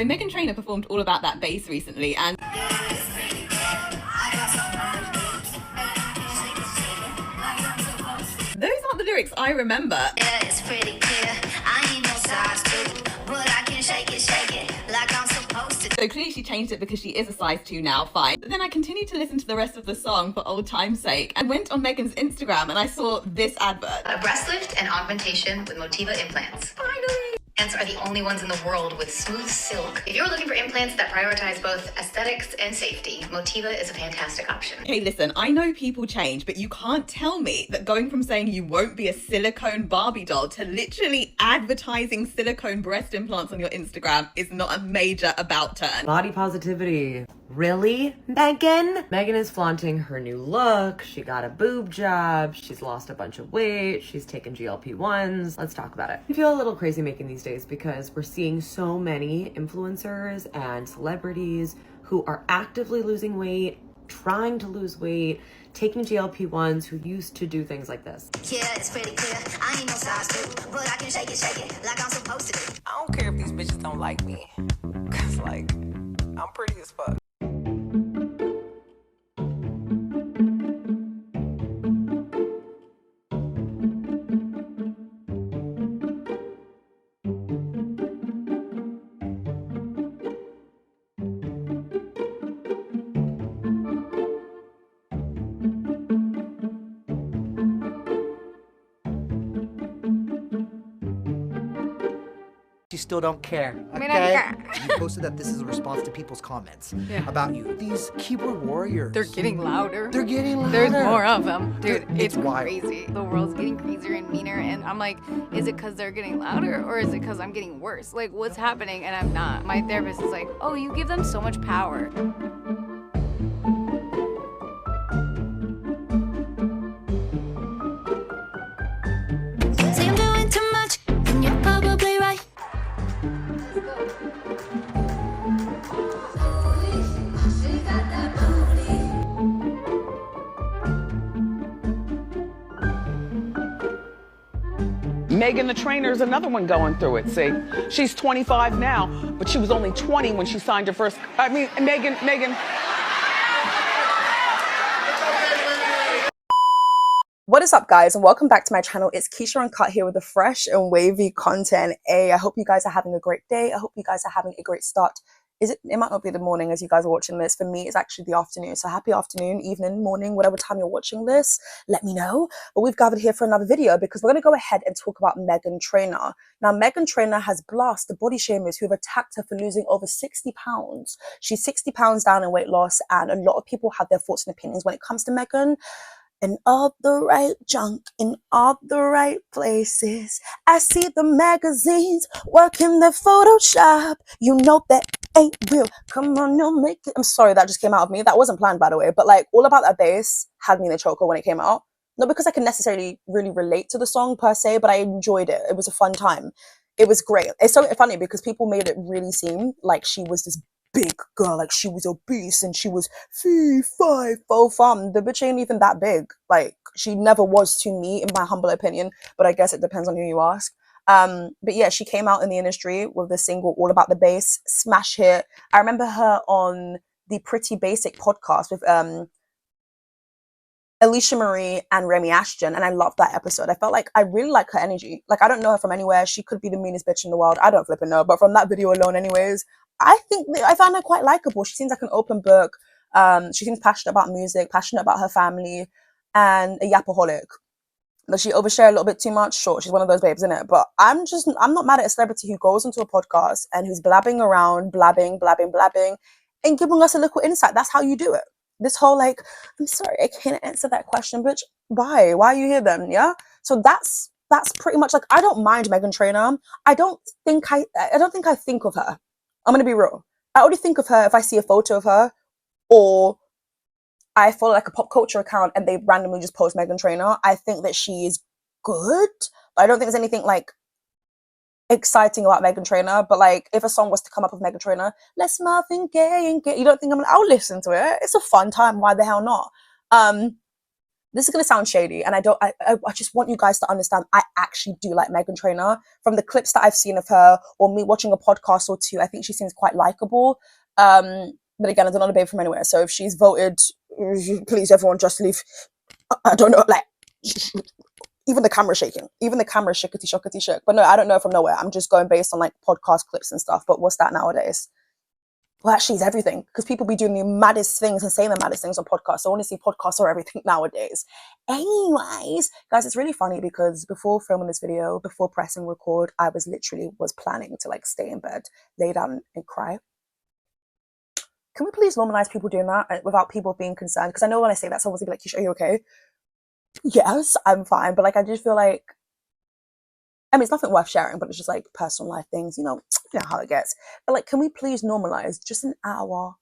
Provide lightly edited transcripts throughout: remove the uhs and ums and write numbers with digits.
So Meghan Trainor performed All About That Bass recently, and those aren't the lyrics I remember. Yeah, it's pretty clear. I ain't no size 2, but I can shake it like I'm supposed to. So clearly she changed it because she is a size 2 now, fine. But then I continued to listen to the rest of the song for old time's sake and went on Meghan's Instagram and I saw this advert. A breast lift and augmentation with Motiva implants. Finally! Implants are the only ones in the world with smooth silk. If you're looking for implants that prioritize both aesthetics and safety, Motiva is a fantastic option. Okay, listen, I know people change, but you can't tell me that going from saying you won't be a silicone Barbie doll to literally advertising silicone breast implants on your Instagram is not a major about turn. Body positivity. Really, Meghan? Meghan is flaunting her new look. She got a boob job. She's lost a bunch of weight. She's taken GLP-1s. Let's talk about it. I feel a little crazy making these days because we're seeing so many influencers and celebrities who are actively losing weight, trying to lose weight, taking GLP-1s, who used to do things like this. Yeah, it's pretty clear. I ain't no size 2, but I can shake it like I'm supposed to do. I don't care if these bitches don't like me. Cause like, I'm pretty as fuck. You still don't care. I mean, I You posted that this is a response to people's comments about you. These keyboard warriors. They're getting louder. They're getting louder. There's more of them. Dude, it's wild. crazy. The world's getting crazier and meaner, and I'm like, is it because they're getting louder or is it because I'm getting worse? Like, what's happening? And I'm not. My therapist is like, oh, you give them so much power. Say I'm doing too much, and you're probably right. Meghan the Trainor is another one going through it, see? She's 25 now, but she was only 20 when she signed her first, Meghan. What is up, guys, and welcome back to my channel. It's Keisha Uncut here with the fresh and wavy content. I hope you guys are having a great day. I hope you guys are having a great start. It might not be the morning as you guys are watching this. For me, it's actually the afternoon. So happy afternoon, evening, morning, whatever time you're watching this, let me know. But we've gathered here for another video because we're going to go ahead and talk about Meghan Trainor. Now, Meghan Trainor has blasted the body shamers who have attacked her for losing over 60 pounds. She's 60 pounds down in weight loss, and a lot of people have their thoughts and opinions when it comes to Meghan. And all the right junk in all the right places. I see the magazines working the Photoshop. You know that ain't real. Come on, no, make it. I'm sorry, that just came out of me. That wasn't planned, by the way. But like, All About That Bass had me in the choker when it came out. Not because I can necessarily really relate to the song per se, but I enjoyed it. It was a fun time. It was great. It's so funny because people made it really seem like she was this big girl, like she was obese and she was fee, fi, fo, fum. The bitch ain't even that big. Like, she never was to me, in my humble opinion, but I guess it depends on who you ask. But yeah, she came out in the industry with the single All About the Bass, smash hit. I remember her on the Pretty Basic podcast with Alicia Marie and Remy Ashton, and I loved that episode. I felt like I really like her energy. Like, I don't know her from anywhere. She could be the meanest bitch in the world. I don't flipping know, but from that video alone anyways, I think I found her quite likable. She seems like an open book. She seems passionate about music, passionate about her family, and a yapaholic. Does she overshare a little bit too much? Sure, she's one of those babes, isn't it? But I'm not mad at a celebrity who goes into a podcast and who's blabbing around, blabbing, and giving us a little insight. That's how you do it. This whole like, I'm sorry, I can't answer that question, bitch. Bye. Why are you here then? Yeah. So that's pretty much like, I don't mind Meghan Trainor. I don't think I think of her. I'm gonna be real. I only think of her if I see a photo of her, or I follow like a pop culture account and they randomly just post Meghan Trainor. I think that she is good, but I don't think there's anything like exciting about Meghan Trainor. But like, if a song was to come up with Meghan Trainor, let's Marvin Gaye and get, you don't think I'll listen to it? It's a fun time. Why the hell not? this is going to sound shady, and I just want you guys to understand I actually do like Meghan Trainor. From the clips that I've seen of her, or me watching a podcast or two, I think she seems quite likable. But again, I don't know the babe from anywhere, so if she's voted, please everyone just leave. I don't know, like, even the camera shaking, even the camera shickety shockety shook. But no, I don't know from nowhere. I'm just going based on like podcast clips and stuff. But what's that nowadays? Well, actually, it's everything, because people be doing the maddest things and saying the maddest things on podcasts. So honestly, podcasts are everything nowadays. Anyways, guys, it's really funny because before filming this video, before pressing record, I was planning to like stay in bed, lay down and cry. Can we please normalize people doing that without people being concerned? Because I know when I say that, someone's gonna be like, Keisha, are you okay? Yes, I'm fine. But like, I just feel like, I mean, it's nothing worth sharing, but it's just like personal life things, you know how it gets. But like, can we please normalize just an hour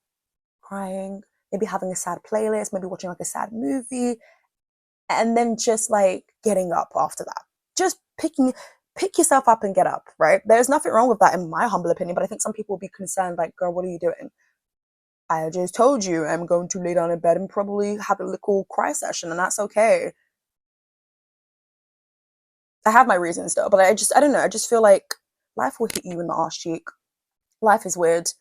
crying, maybe having a sad playlist, maybe watching like a sad movie, and then just like getting up after that? Just pick yourself up and get up, right? There's nothing wrong with that in my humble opinion, but I think some people will be concerned, like, girl, what are you doing? I just told you I'm going to lay down in bed and probably have a little cry session, and that's okay. I have my reasons though, but I don't know. I just feel like life will hit you in the arse cheek. Life is weird.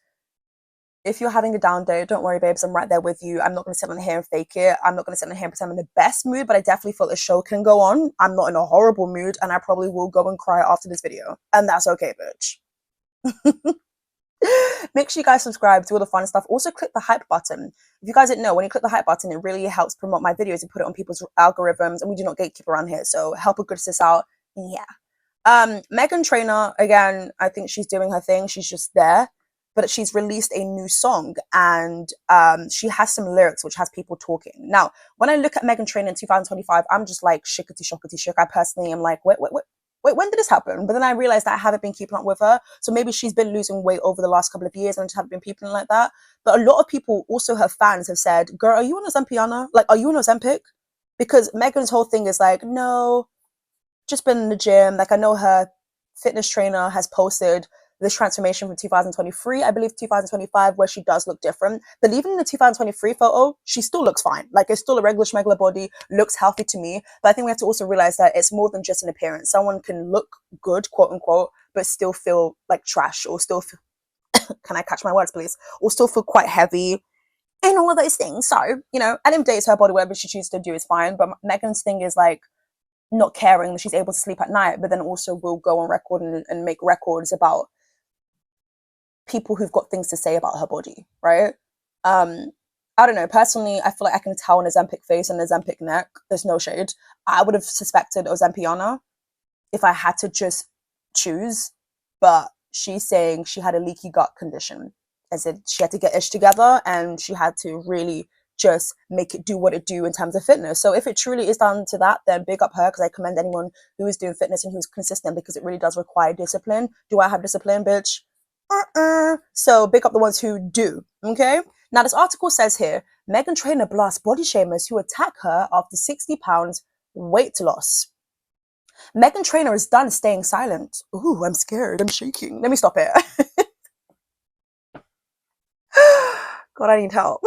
If you're having a down day, don't worry, babes. I'm right there with you. I'm not going to sit on here and fake it. I'm not going to sit on here and pretend I'm in the best mood, but I definitely feel the show can go on. I'm not in a horrible mood, and I probably will go and cry after this video. And that's okay, bitch. Make sure you guys subscribe, do all the fun stuff. Also click the hype button. If you guys didn't know, when you click the hype button, it really helps promote my videos and put it on people's algorithms, and we do not gatekeep around here, so help a good sis out. Yeah. Meghan Trainor, again, I think she's doing her thing. She's just there, but she's released a new song, and she has some lyrics which has people talking. Now, when I look at Meghan Trainor in 2025, I'm just like shickety shockety shook. I personally am like, wait, when did this happen? But then I realized that I haven't been keeping up with her. So maybe she's been losing weight over the last couple of years and I just haven't been keeping like that. But a lot of people, also her fans, have said, girl, are you on Ozempic? Like, are you on Ozempic? Because Meghan's whole thing is like, no, just been in the gym. Like, I know her fitness trainer has posted this transformation from 2023, I believe 2025, where she does look different. But even in the 2023 photo, she still looks fine. Like, it's still a regular schmegular body, looks healthy to me. But I think we have to also realize that it's more than just an appearance. Someone can look good, quote unquote, but still feel like trash, or still feel, can I catch my words, please? Or still feel quite heavy and all of those things. So, at the end of the day, it's her body, whatever she chooses to do is fine. But Meghan's thing is like, not caring that she's able to sleep at night, but then also will go on record and make records about people who've got things to say about her body, right? I don't know. Personally, I feel like I can tell an Ozempic face and an Ozempic neck. There's no shade. I would have suspected Ozempiana if I had to just choose, but she's saying she had a leaky gut condition. I said she had to get ish together, and she had to really just make it do what it do in terms of fitness. So if it truly is down to that, then big up her, because I commend anyone who is doing fitness and who's consistent, because it really does require discipline. Do I have discipline, bitch? So big up the ones who do, okay? Now, this article says here, Meghan Trainor blasts body shamers who attack her after 60 pounds weight loss. Meghan Trainor is done staying silent. Ooh, I'm scared. I'm shaking. Let me stop it. God, I need help.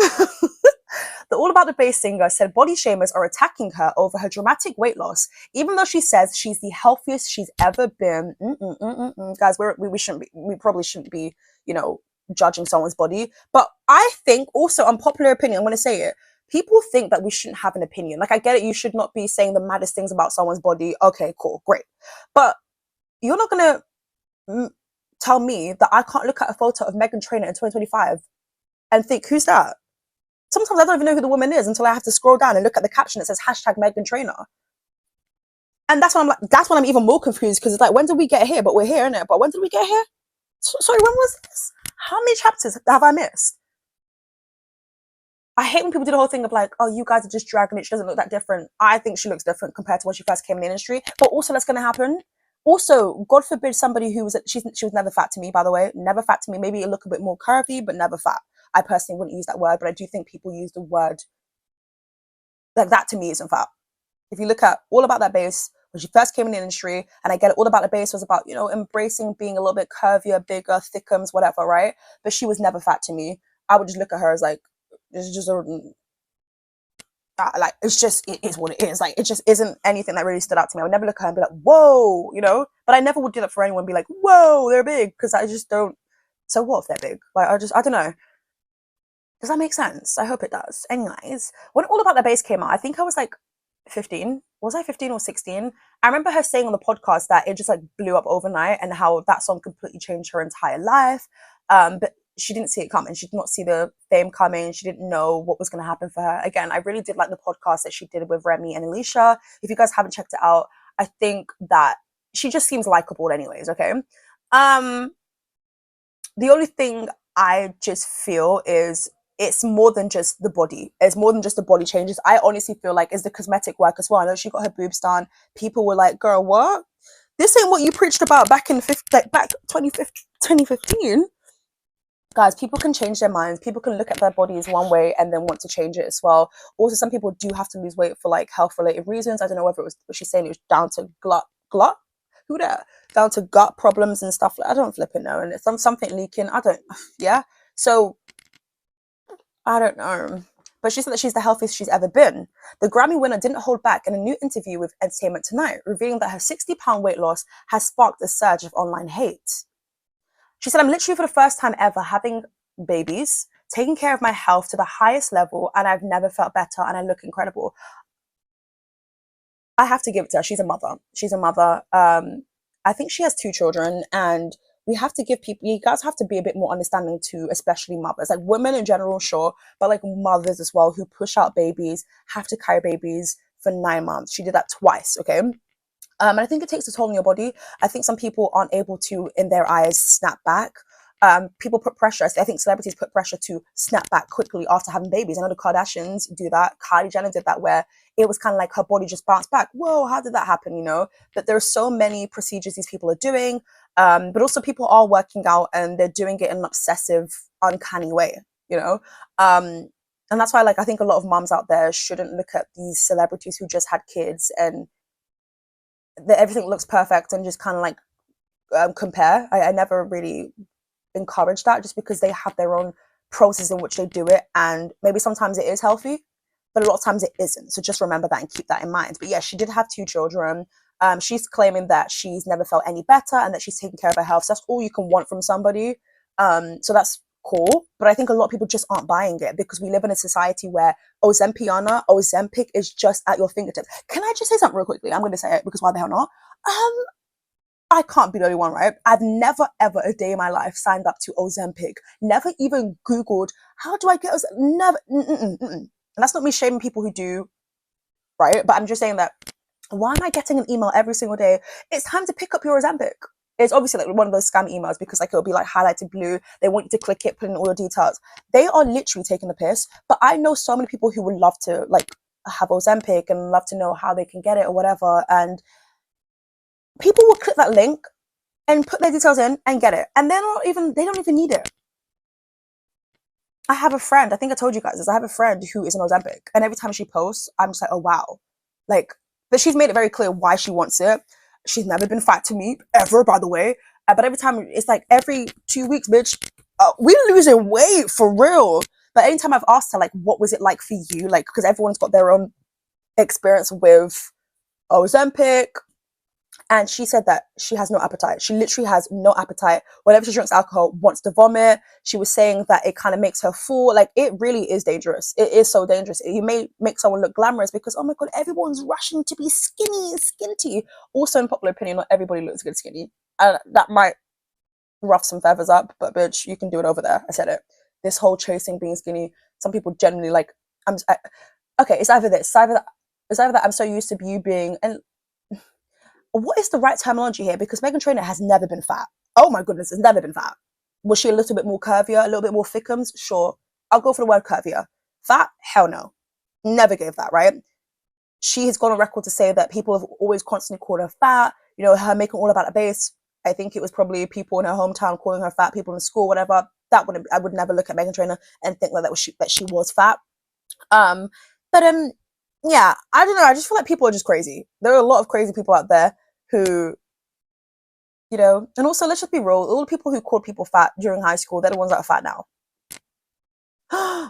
The All About the Bass singer said body shamers are attacking her over her dramatic weight loss, even though she says she's the healthiest she's ever been. Guys, we probably shouldn't be, judging someone's body. But I think also, unpopular opinion, I'm going to say it, people think that we shouldn't have an opinion. Like, I get it, you should not be saying the maddest things about someone's body. Okay, cool, great. But you're not going to tell me that I can't look at a photo of Meghan Trainor in 2025 and think, who's that? Sometimes I don't even know who the woman is until I have to scroll down and look at the caption that says #Meghan Trainor. And that's when I'm even more confused, because it's like, when did we get here? But we're here, innit? But when did we get here? Sorry, when was this? How many chapters have I missed? I hate when people do the whole thing of like, oh, you guys are just dragging it. She doesn't look that different. I think she looks different compared to when she first came in the industry. But also, that's going to happen. Also, God forbid somebody who she was never fat to me, by the way. Never fat to me. Maybe it look a bit more curvy, but never fat. I personally wouldn't use that word, but I do think people use the word like that. To me, isn't fat. If you look at All About That Bass, when she first came in the industry, and I get it, All About the Bass was about, embracing being a little bit curvier, bigger, thickums, whatever, right? But she was never fat to me. I would just look at her as like, it's just a like, it's just, it is what it is. Like, it just isn't anything that really stood out to me. I would never look at her and be like, whoa, you know? But I never would do that for anyone, be like, whoa, they're big, because I just don't. So what if they're big? Like, I don't know. Does that make sense? I hope it does. Anyways, when All About the Bass came out, I think I was like 15. Was I 15 or 16? I remember her saying on the podcast that it just like blew up overnight and how that song completely changed her entire life. But she didn't see it coming. She did not see the fame coming. She didn't know what was going to happen for her. Again, I really did like the podcast that she did with Remy and Alicia. If you guys haven't checked it out, I think that she just seems likable anyways, okay? The only thing I just feel is it's more than just the body. It's more than just the body changes. I honestly feel like it's the cosmetic work as well. I know she got her boobs done. People were like, girl, what? This ain't what you preached about back in back 2015. Guys, people can change their minds. People can look at their bodies one way and then want to change it as well. Also, some people do have to lose weight for like health related reasons. I don't know whether it was what she's saying, it was down to glut. Who that? Down to gut problems and stuff. I don't flip it know. And it's something leaking. I don't. Yeah. So I don't know. But she said that she's the healthiest she's ever been. The Grammy winner didn't hold back in a new interview with Entertainment Tonight, revealing that her 60-pound weight loss has sparked a surge of online hate. She said, I'm literally for the first time ever having babies, taking care of my health to the highest level, and I've never felt better and I look incredible. I have to give it to her. She's a mother. She's a mother. I think she has 2 children, and we have to give people, you guys have to be a bit more understanding to, especially mothers, like women in general, sure, but like mothers as well who push out babies, have to carry babies for 9 months. She did that twice, okay? And I think it takes a toll on your body. I think some people aren't able to, in their eyes, snap back. People put pressure. I think celebrities put pressure to snap back quickly after having babies. I know the Kardashians do that. Kylie Jenner did that, where it was kind of like her body just bounced back. Whoa, how did that happen? You know, but there are so many procedures these people are doing. But also people are working out and they're doing it in an obsessive, uncanny way, you know? And that's why, like, I think a lot of moms out there shouldn't look at these celebrities who just had kids and everything looks perfect and just kind of like compare. I never really encourage that, just because they have their own process in which they do it, and maybe sometimes it is healthy, but a lot of times it isn't. So just remember that and keep that in mind. But yeah, she did have 2 children. She's claiming that she's never felt any better and that she's taking care of her health. So that's all you can want from somebody. So that's cool. But I think a lot of people just aren't buying it, because we live in a society where Ozempic is just at your fingertips. Can I just say something real quickly? I'm going to say it because why the hell not? I can't be the only one, right? I've never, ever a day in my life signed up to Ozempic. Never even Googled, how do I get Ozempic? Never. And that's not me shaming people who do, right? But I'm just saying that, why am I getting an email every single day? It's time to pick up your Ozempic. It's obviously like one of those scam emails, because like it'll be like highlighted blue. They want you to click it, put in all your details. They are literally taking the piss. But I know so many people who would love to like have Ozempic and love to know how they can get it or whatever. And people will click that link and put their details in and get it. And they don't even need it. I have a friend, I think I told you guys this, I have a friend who is an Ozempic, and every time she posts, I'm just like, oh wow. Like, but she's made it very clear why she wants it. She's never been fat to me, ever, by the way. But every time, it's like every 2 weeks, bitch, we're losing weight, for real. But anytime I've asked her, like, what was it like for you? Like, because everyone's got their own experience with Ozempic. And she said that she has no appetite. She literally has no appetite. Whenever she drinks alcohol, wants to vomit. She was saying that it kind of makes her full. Like, it really is dangerous. It is so dangerous. You may make someone look glamorous because, oh my God, everyone's rushing to be skinny and skinty. Also, in popular opinion, not everybody looks good skinny. And that might rough some feathers up, but bitch, you can do it over there. I said it. This whole chasing being skinny, some people generally like, okay, it's either this, it's either that I'm so used to you being, and what is the right terminology here? Because Meghan Trainor has never been fat. Oh my goodness, has never been fat. Was she a little bit more curvier, a little bit more thickums? Sure. I'll go for the word curvier. Fat? Hell no. Never gave that, right? She has gone on record to say that people have always constantly called her fat, you know, her making all about a base. I think it was probably people in her hometown calling her fat, people in school, whatever. I would never look at Meghan Trainor and think that she was fat. Yeah, I don't know. I just feel like people are just crazy. There are a lot of crazy people out there who, you know, and also let's just be real. All the people who called people fat during high school, they're the ones that are fat now.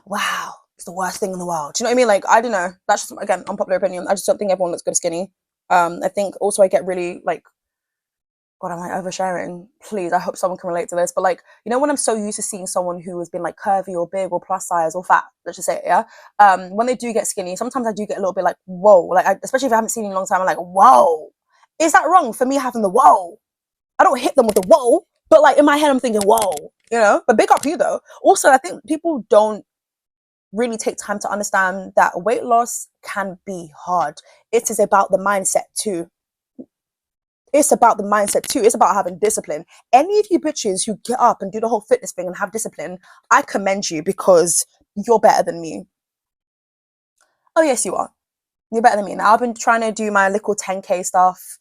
Wow. it's the worst thing in the world. Do you know what I mean? Like, I don't know. That's just, again, unpopular opinion. I just don't think everyone looks good skinny. I think also I get really like, God, am I oversharing? Please, I hope someone can relate to this. But like, you know, when I'm so used to seeing someone who has been like curvy or big or plus size or fat, let's just say it, yeah. When they do get skinny, sometimes I do get a little bit like, whoa. Like, especially if I haven't seen you in a long time, I'm like, whoa. Is that wrong for me having the whoa? I don't hit them with the whoa, but like in my head, I'm thinking, whoa, you know? But big up you though. Also, I think people don't really take time to understand that weight loss can be hard. It is about the mindset too. It's about the mindset too. It's about having discipline. Any of you bitches who get up and do the whole fitness thing and have discipline, I commend you because you're better than me. Oh, yes, you are. You're better than me. Now, I've been trying to do my little 10K stuff.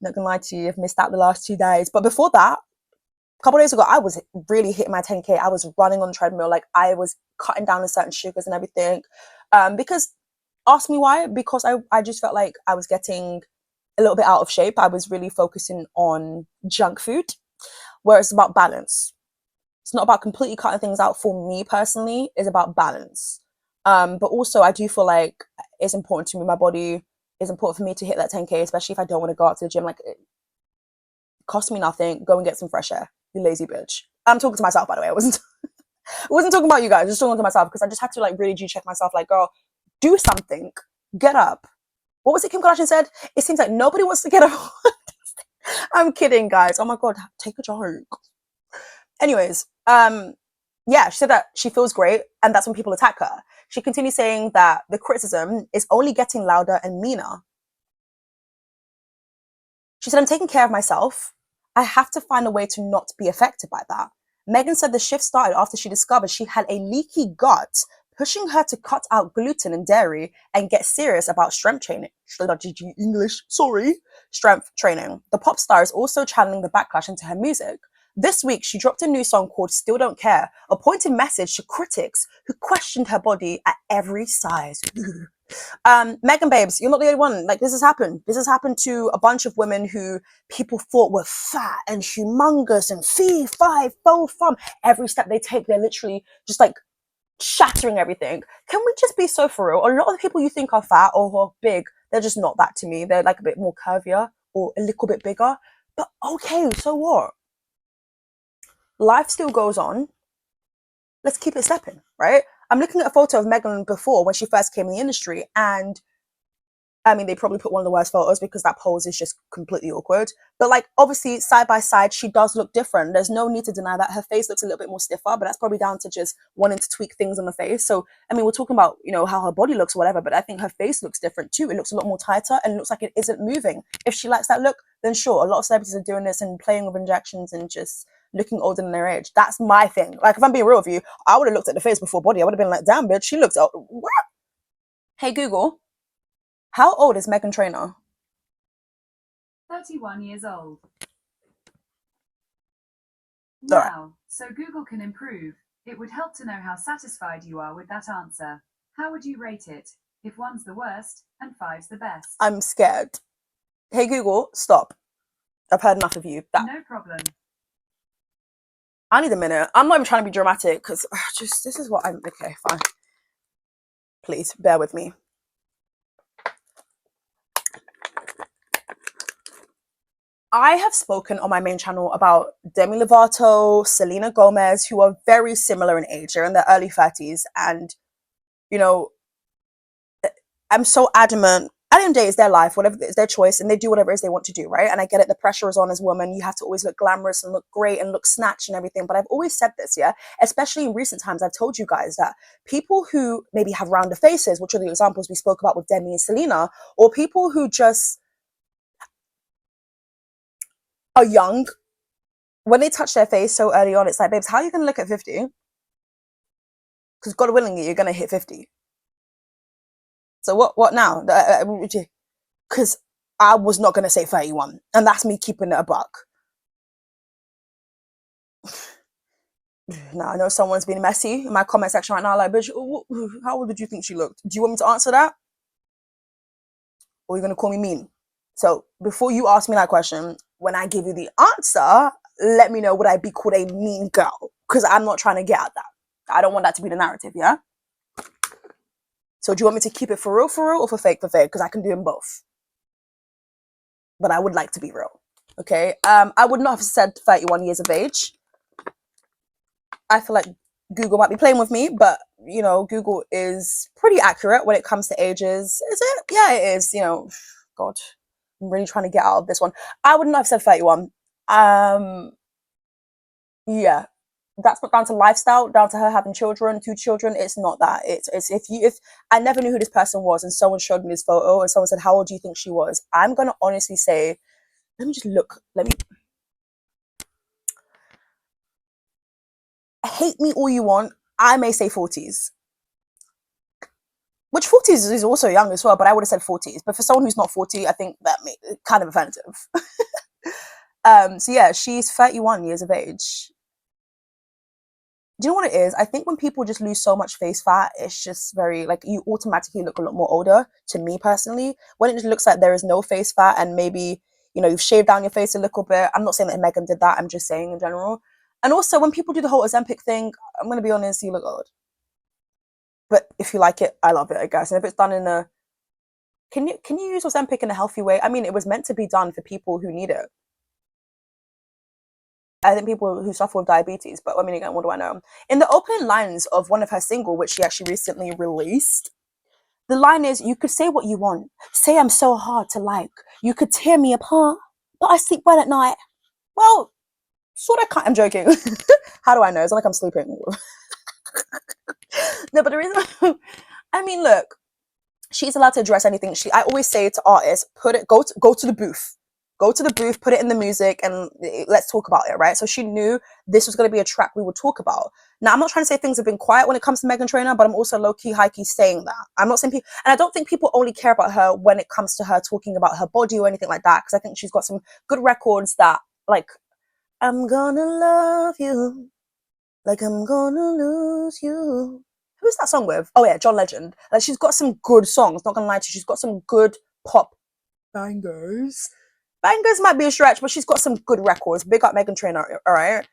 Not gonna lie to you, I've missed out the last 2 days. But before that, a couple of days ago, I was really hitting my 10K. I was running on the treadmill. Like, I was cutting down on certain sugars and everything. Because, ask me why? Because I just felt like I was getting a little bit out of shape. I was really focusing on junk food, where it's about balance. It's not about completely cutting things out for me personally. It's about balance. But also, I do feel like it's important to move my body. It's important for me to hit that 10K, especially if I don't want to go out to the gym. Like, it costs me nothing. Go and get some fresh air, you lazy bitch. I'm talking to myself, by the way. I wasn't talking about you guys. Just talking to myself because I just had to like really check myself. Like, girl, do something. Get up. What was it Kim Kardashian said? It seems like nobody wants to get up. I'm kidding, guys. Oh my God, take a joke. Anyways, yeah, she said that she feels great, and that's when people attack her. She continues saying that the criticism is only getting louder and meaner. She said, I'm taking care of myself. I have to find a way to not be affected by that. Meghan said the shift started after she discovered she had a leaky gut, pushing her to cut out gluten and dairy and get serious about strength training. Strength training. The pop star is also channeling the backlash into her music. This week, she dropped a new song called Still Don't Care, a pointed message to critics who questioned her body at every size. Meghan babes, you're not the only one. Like, this has happened. This has happened to a bunch of women who people thought were fat and humongous and fee, fi, fo, fum. Every step they take, they're literally just like shattering everything. Can we just be so for real? A lot of the people you think are fat or big, they're just not that to me. They're like a bit more curvier or a little bit bigger. But okay, so what? Life still goes on. Let's keep it stepping, right? I'm looking at a photo of Meghan before when she first came in the industry, and I mean, they probably put one of the worst photos because that pose is just completely awkward. But like, obviously, side by side, she does look different. There's no need to deny that. Her face looks a little bit more stiffer, but that's probably down to just wanting to tweak things on the face. So, I mean, we're talking about, you know, how her body looks or whatever, but I think her face looks different too. It looks a lot more tighter and it looks like it isn't moving. If she likes that look, then sure. A lot of celebrities are doing this and playing with injections and just looking older than their age. That's my thing. Like, if I'm being real with you, I would have looked at the face before body. I would have been like, damn, bitch, she looks old. What? Hey, Google. How old is Meghan Trainor? 31 years old. All right. Now, so Google can improve. It would help to know how satisfied you are with that answer. How would you rate it if 1's the worst and 5's the best? I'm scared. Hey, Google, stop. I've heard enough of you. No problem. I need a minute. I'm not even trying to be dramatic because just this is what I'm... Okay, fine. Please, bear with me. I have spoken on my main channel about Demi Lovato, Selena Gomez, who are very similar in age. They're in their early 30s. And, you know, I'm so adamant. At the end of the day, it's their life, whatever, it's their choice, and they do whatever it is they want to do, right? And I get it, the pressure is on as women. You have to always look glamorous and look great and look snatched and everything. But I've always said this, yeah? Especially in recent times, I've told you guys that people who maybe have rounder faces, which are the examples we spoke about with Demi and Selena, or people who just are young, when they touch their face so early on, it's like, babes, how are you going to look at 50? Because God willing, you're going to hit 50. So what now? Because I was not going to say 31. And that's me keeping it a buck. Now, I know someone's being messy in my comment section right now. Like, bitch, how old did you think she looked? Do you want me to answer that? Or are you going to call me mean? So before you ask me that question, when I give you the answer, let me know, would I be called a mean girl? Because I'm not trying to get at that. I don't want that to be the narrative, yeah? So do you want me to keep it for real, or for fake, because I can do them both. But I would like to be real. Okay, I would not have said 31 years of age. I feel like Google might be playing with me, but you know, Google is pretty accurate when it comes to ages. Is it? Yeah, it is. You know, God, I'm really trying to get out of this one. I would not have said 31. Yeah, that's not down to lifestyle, down to her having children, 2 children. It's not that. It's if I never knew who this person was and someone showed me this photo and someone said, how old do you think she was? I'm gonna honestly say, let me just look. Let me hate me all you want. I may say 40s. Which 40s is also young as well, but I would have said 40s. But for someone who's not 40, I think that kind of offensive. So yeah, she's 31 years of age. Do you know what it is? I think when people just lose so much face fat, it's just very, like, you automatically look a lot more older, to me personally. When it just looks like there is no face fat and maybe, you know, you've shaved down your face a little bit. I'm not saying that Meghan did that. I'm just saying in general. And also, when people do the whole Ozempic thing, I'm going to be honest, you look old. But if you like it, I love it, I guess. And if it's done in a... Can you use Ozempic in a healthy way? I mean, it was meant to be done for people who need it. I think people who suffer with diabetes, but I mean, again, what do I know? In the opening lines of one of her single, which she actually recently released, the line is, you could say what you want. Say I'm so hard to like. You could tear me apart, but I sleep well at night. Well, sort of, I'm joking. How do I know? It's not like I'm sleeping. No, but the reason... I mean, look, she's allowed to address anything. I always say to artists, go to the booth. Go to the booth, put it in the music, and let's talk about it, right? So she knew this was going to be a track we would talk about. Now, I'm not trying to say things have been quiet when it comes to Meghan Trainor, but I'm also low-key, high-key saying that. I'm not saying people... And I don't think people only care about her when it comes to her talking about her body or anything like that, because I think she's got some good records that, like, I'm gonna love you like I'm gonna lose you. Who's that song with? Oh, yeah, John Legend. Like, she's got some good songs, not gonna lie to you. She's got some good pop bangers. Bangers might be a stretch, but she's got some good records. Big up Meghan Trainor, all right?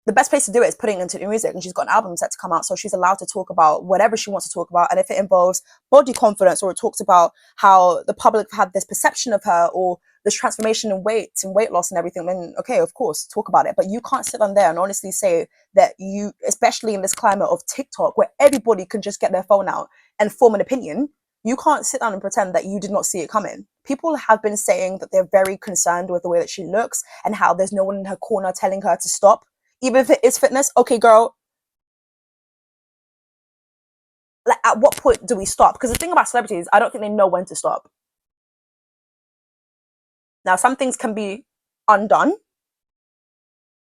The best place to do it is putting it into the music, and she's got an album set to come out, so she's allowed to talk about whatever she wants to talk about. And if it involves body confidence, or it talks about how the public had this perception of her, or this transformation in weight and weight loss and everything, then okay, of course, talk about it. But you can't sit on there and honestly say that you, especially in this climate of TikTok, where everybody can just get their phone out and form an opinion, you can't sit down and pretend that you did not see it coming. People have been saying that they're very concerned with the way that she looks and how there's no one in her corner telling her to stop. Even if it is fitness, okay, girl, like, at what point do we stop? Because the thing about celebrities, I don't think they know when to stop. Now, some things can be undone.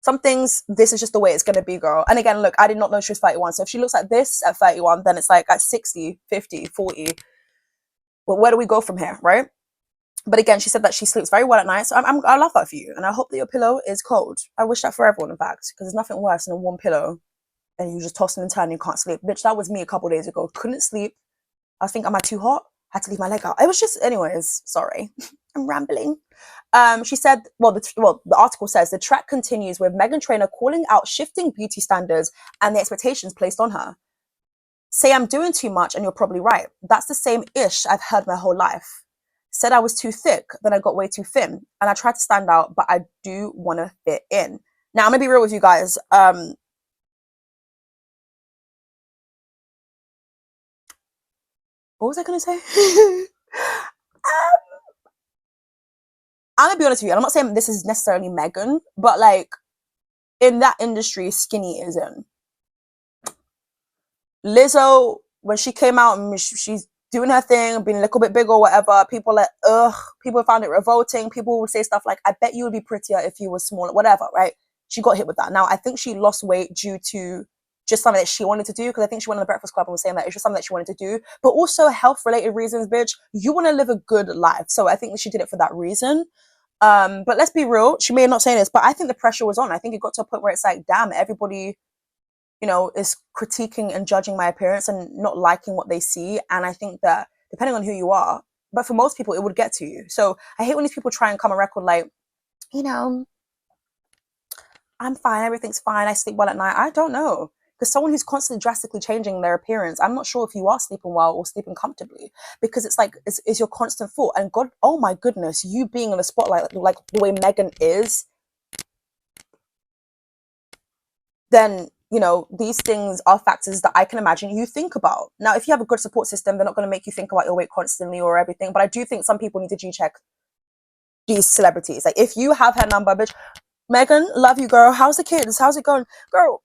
Some things, this is just the way it's going to be, girl. And again, look, I did not know she was 31. So if she looks like this at 31, then it's like at 60, 50, 40. Well, where do we go from here, right? But again, she said that she sleeps very well at night. So I love that for you. And I hope that your pillow is cold. I wish that for everyone, in fact. Because there's nothing worse than a warm pillow and you just tossing and turning, you can't sleep. Bitch, that was me a couple days ago. Couldn't sleep. I was thinking, am I too hot? Had to leave my leg out. It was just, anyways, sorry. I'm rambling. She said, the article says, the track continues with Meghan Trainor calling out shifting beauty standards and the expectations placed on her. Say I'm doing too much and you're probably right. That's the same ish I've heard my whole life. Said I was too thick, then I got way too thin. And I tried to stand out, but I do want to fit in. Now, I'm going to be real with you guys. What was I going to say? I'm going to be honest with you. And I'm not saying this is necessarily Meghan, but like, in that industry, skinny is in. Lizzo, when she came out and she's doing her thing, being a little bit bigger or whatever, people like, ugh, people found it revolting. People would say stuff like, I bet you would be prettier if you were smaller, whatever, right? She got hit with that. Now, I think she lost weight due to just something that she wanted to do, because I think she went on the Breakfast Club and was saying that it's just something that she wanted to do, but also health-related reasons, bitch. You want to live a good life. So I think that she did it for that reason. But let's be real. She may not say this, but I think the pressure was on. I think it got to a point where it's like, damn, everybody, you know, is critiquing and judging my appearance and not liking what they see. And I think that depending on who you are, but for most people, it would get to you. So I hate when these people try and come a record like, you know, I'm fine, everything's fine, I sleep well at night. I don't know. Because someone who's constantly drastically changing their appearance, I'm not sure if you are sleeping well or sleeping comfortably, because it's like it's your constant thought. And God, oh my goodness, you being in the spotlight like the way Meghan is, then you know these things are factors that I can imagine you think about. Now, if you have a good support system, they're not going to make you think about your weight constantly or everything. But I do think some people need to G-check these celebrities. Like, if you have her number, bitch, Meghan, love you, girl. How's the kids? How's it going, girl?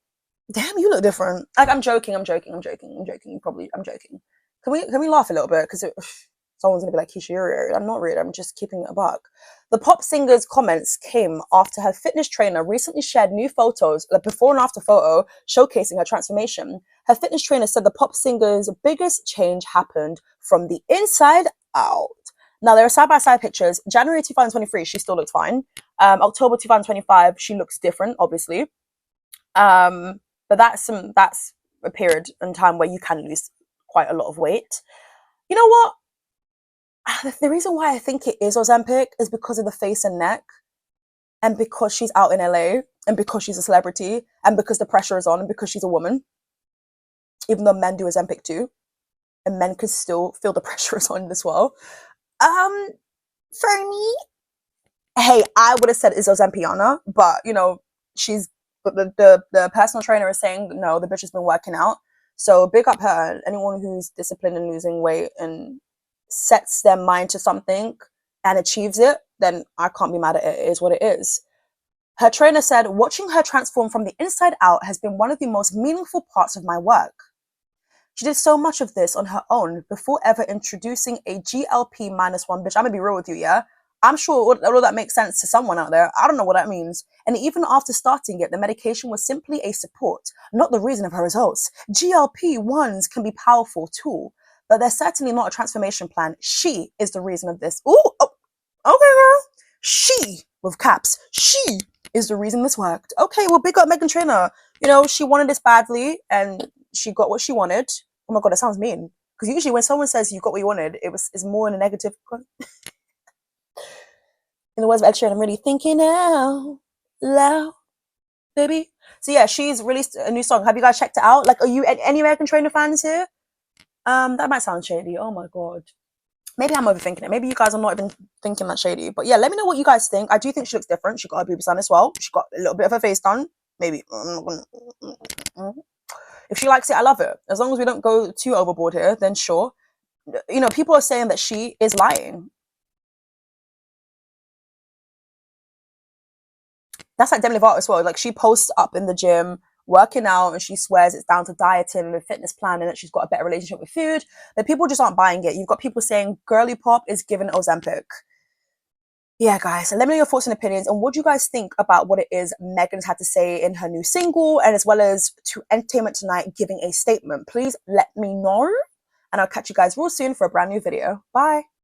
Damn, you look different. Like, I'm joking. You probably, I'm joking. Can we laugh a little bit? Because someone's gonna be like, Keisha, you're I'm not rude. I'm just keeping it a buck. The pop singer's comments came after her fitness trainer recently shared new photos, a before and after photo, showcasing her transformation. Her fitness trainer said the pop singer's biggest change happened from the inside out. Now, there are side-by-side pictures. January 2023, she still looks fine. October 2025, she looks different, obviously. But that's a period in time where you can lose quite a lot of weight. You know what? The reason why I think it is Ozempic is because of the face and neck, and because she's out in LA, and because she's a celebrity, and because the pressure is on, and because she's a woman. Even though men do Ozempic too, and men can still feel the pressure is on as well. For me, hey, I would have said it's Ozempiana, but you know, the personal trainer is saying no, the bitch has been working out. So big up her. Anyone who's disciplined in losing weight and sets their mind to something and achieves it, then I can't be mad at it. It is what it is. Her trainer said, watching her transform from the inside out has been one of the most meaningful parts of my work. She did so much of this on her own before ever introducing a GLP-1, bitch. I'm gonna be real with you, yeah? I'm sure all that makes sense to someone out there. I don't know what that means. And even after starting it, the medication was simply a support, not the reason of her results. GLP-1s can be powerful too, but they're certainly not a transformation plan. She is the reason of this. Ooh, oh, okay, girl. She, with caps, she is the reason this worked. Okay, well, big up Meghan Trainor. You know, she wanted this badly, and she got what she wanted. Oh my God, that sounds mean. Because usually when someone says you got what you wanted, it's more in a negative. In the words of Ed Sheeran, I'm really thinking now, loud, baby. So yeah, she's released a new song. Have you guys checked it out? Like, are you any Meghan Trainor fans here? That might sound shady. Oh my God. Maybe I'm overthinking it. Maybe you guys are not even thinking that shady. But yeah, let me know what you guys think. I do think she looks different. She got her boobs done as well. She got a little bit of her face done. Maybe. If she likes it, I love it. As long as we don't go too overboard here, then sure. You know, people are saying that she is lying. That's like Demi Lovato as well. Like, she posts up in the gym, working out, and she swears it's down to dieting and a fitness plan and that she's got a better relationship with food. But people just aren't buying it. You've got people saying girly pop is given Ozempic. Yeah, guys, let me know your thoughts and opinions, and what do you guys think about what it is Meghan's had to say in her new single, and as well as to Entertainment Tonight giving a statement. Please let me know, and I'll catch you guys real soon for a brand new video. Bye.